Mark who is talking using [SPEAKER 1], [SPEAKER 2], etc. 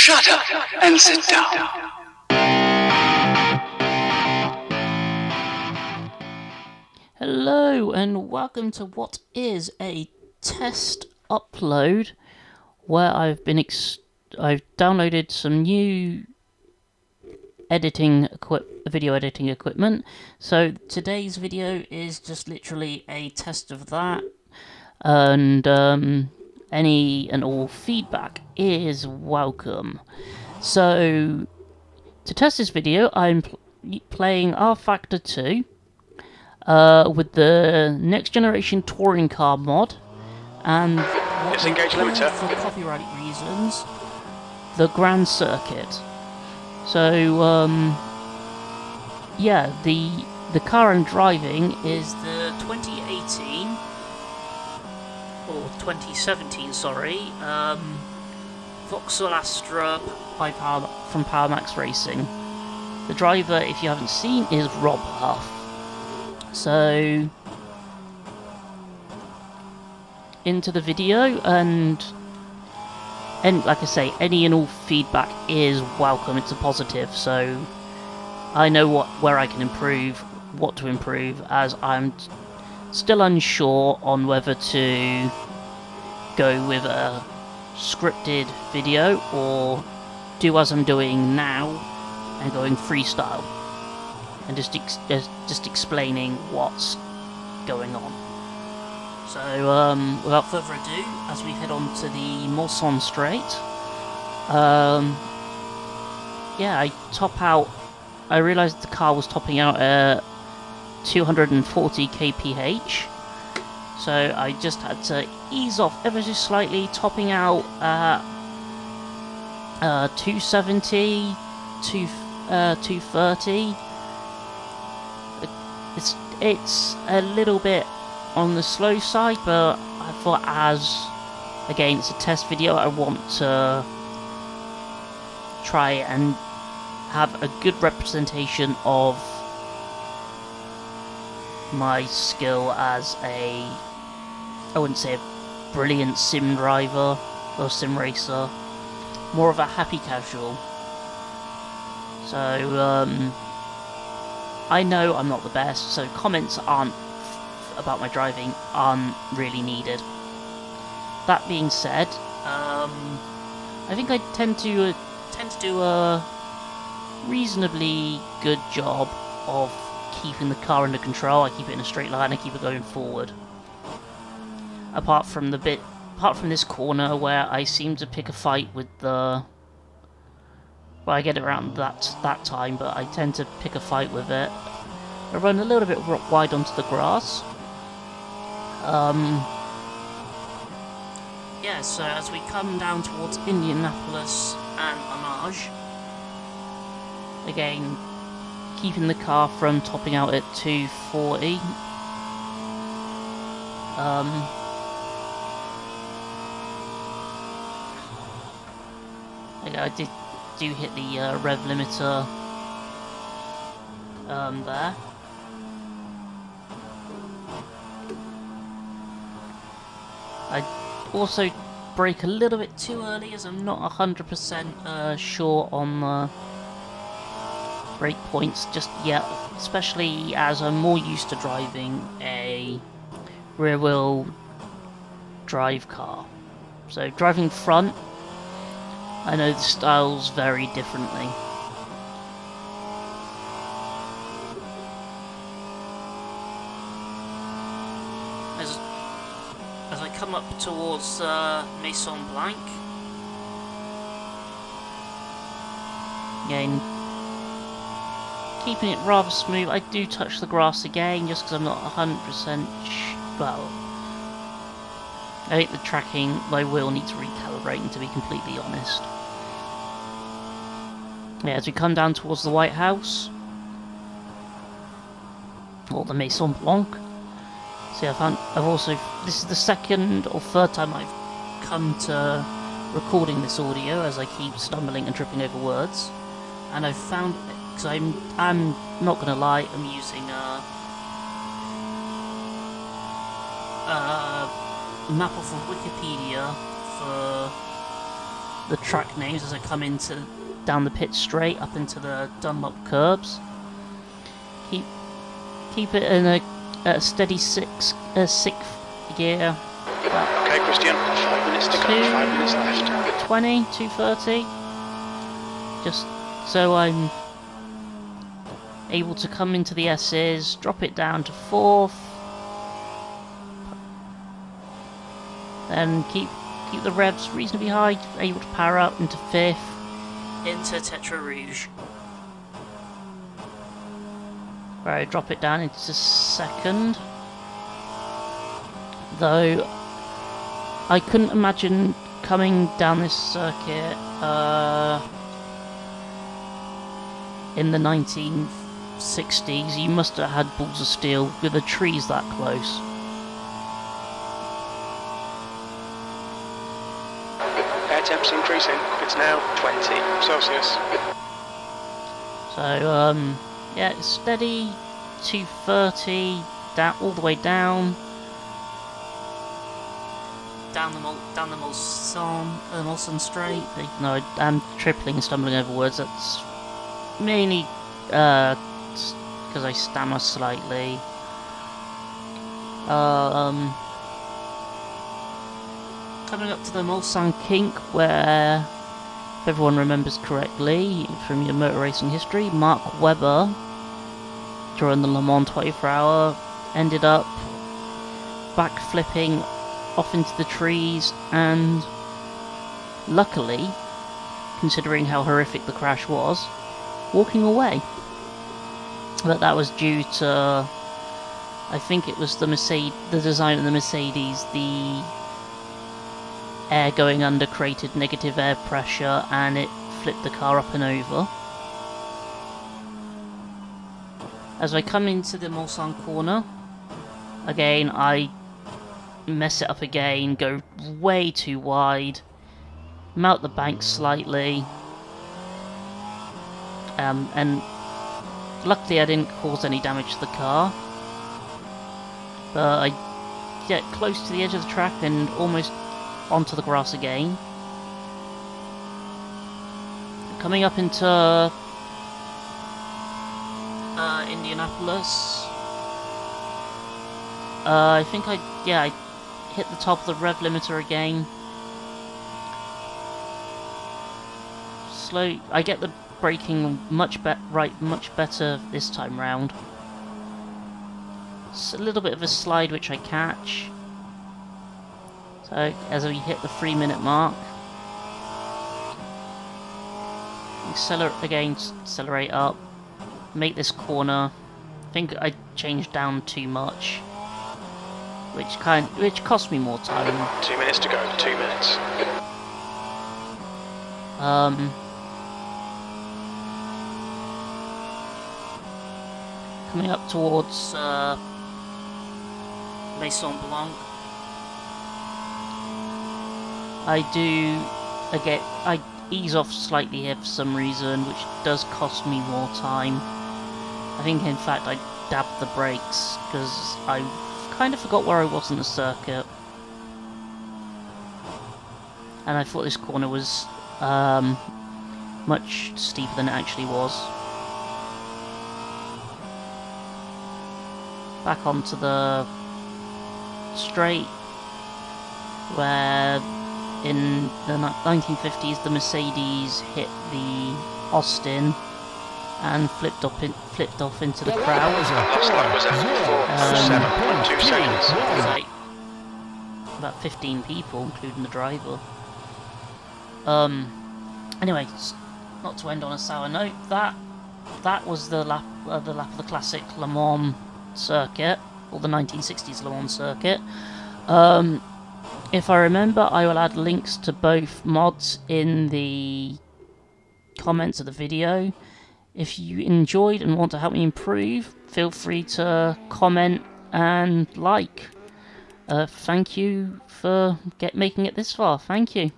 [SPEAKER 1] Shut up and sit down.
[SPEAKER 2] Hello and welcome to what is a test upload where I've downloaded some new video editing equipment. So today's video is just literally a test of that, and any and all feedback is welcome. So to test this video, I'm playing R Factor 2 with the next generation touring car mod, and
[SPEAKER 1] Disengage limiter.
[SPEAKER 2] for copyright reasons, the Grand Circuit. So yeah, the car I'm driving is the 2018 or 2017, sorry, Vauxhall Astra from PowerMax Racing. The driver, if you haven't seen, is Rob Huff. So, into the video, and like I say, any and all feedback is welcome. It's a positive, so I know where I can improve, what to improve, as I'm still unsure on whether to go with a scripted video or do as I'm doing now and going freestyle and just explaining what's going on. So without further ado, as we head on to the Mulsanne Straight, yeah, I realised the car was topping out at 240 kph, so I just had to ease off ever so slightly, topping out at 270, 230. It's a little bit on the slow side, but I thought, again, it's a test video, I want to try and have a good representation of my skill as I wouldn't say a brilliant sim driver or sim racer, more of a happy casual. So I know I'm not the best, so comments about my driving aren't really needed. That being said, I think I tend to do a reasonably good job of keeping the car under control. I keep it in a straight line, I keep it going forward. Apart from this corner where I seem to pick a fight with the... Well, I get around that time, but I tend to pick a fight with it. I run a little bit wide onto the grass. Yeah, so as we come down towards Indianapolis and Homage, again, keeping the car from topping out at 240. Okay, I do hit the rev limiter there. I also brake a little bit too early, as I'm not 100% sure on the brake points just yet, especially as I'm more used to driving a rear-wheel drive car. So driving front, I know the styles vary differently. As I come up towards Maison Blanc, again, keeping it rather smooth. I do touch the grass again, just because I'm not 100% well, I think the tracking, my wheel needs recalibrating, to be completely honest. Yeah, as we come down towards the White House, or the Maison Blanc. See, this is the second or third time I've come to recording this audio, as I keep stumbling and tripping over words. And I've found, because I'm not gonna lie, I'm using map off of Wikipedia for the track names as I come down the pit straight up into the Dunlop curbs. Keep it in a steady sixth gear.
[SPEAKER 1] Okay, Christian, 5 minutes to go, 5 minutes left.
[SPEAKER 2] 230. Just so I'm able to come into the S's, drop it down to 4th, then keep the revs reasonably high, able to power up into 5th, into Tetra Rouge. Where I drop it down into 2nd. Though I couldn't imagine coming down this circuit in the 1960s. You must have had balls of steel with the trees that close.
[SPEAKER 1] Air temps increasing. It's now 20 Celsius.
[SPEAKER 2] So, yeah, it's steady, 230, down, all the way down. Down the Molson Straight. No, I'm tripling and stumbling over words. That's mainly because I stammer slightly. Coming up to the Mulsanne Kink, where, if everyone remembers correctly from your motor racing history, Mark Webber, during the Le Mans 24 Hour, ended up backflipping off into the trees, and luckily, considering how horrific the crash was, walking away. But that was due to, I think it was the design of the Mercedes, the air going under created negative air pressure and it flipped the car up and over. As I come into the Mulsanne corner, again I mess it up again, go way too wide, mount the bank slightly, and luckily I didn't cause any damage to the car, but I get close to the edge of the track and almost onto the grass again. Coming up into Indianapolis, I think I hit the top of the rev limiter again. Slow. I get the braking much better this time round. It's a little bit of a slide which I catch. So as we hit the 3-minute mark, accelerate up, make this corner. I think I changed down too much, which cost me more time.
[SPEAKER 1] 2 minutes to go. 2 minutes.
[SPEAKER 2] Coming up towards Maison Blanc, I ease off slightly here for some reason, which does cost me more time. I think in fact I dabbed the brakes because I kind of forgot where I was in the circuit, and I thought this corner was much steeper than it actually was. Back onto the straight, where in the 1950s the Mercedes hit the Austin and flipped off into the crowd.
[SPEAKER 1] Last lap was at 7.2 seconds.
[SPEAKER 2] It was like about 15 people, including the driver. Anyway, not to end on a sour note, that was the lap of the classic Le Mans circuit, or the 1960s Le Mans circuit. If I remember, I will add links to both mods in the comments of the video. If you enjoyed and want to help me improve, feel free to comment and like. Thank you for making it this far. Thank you.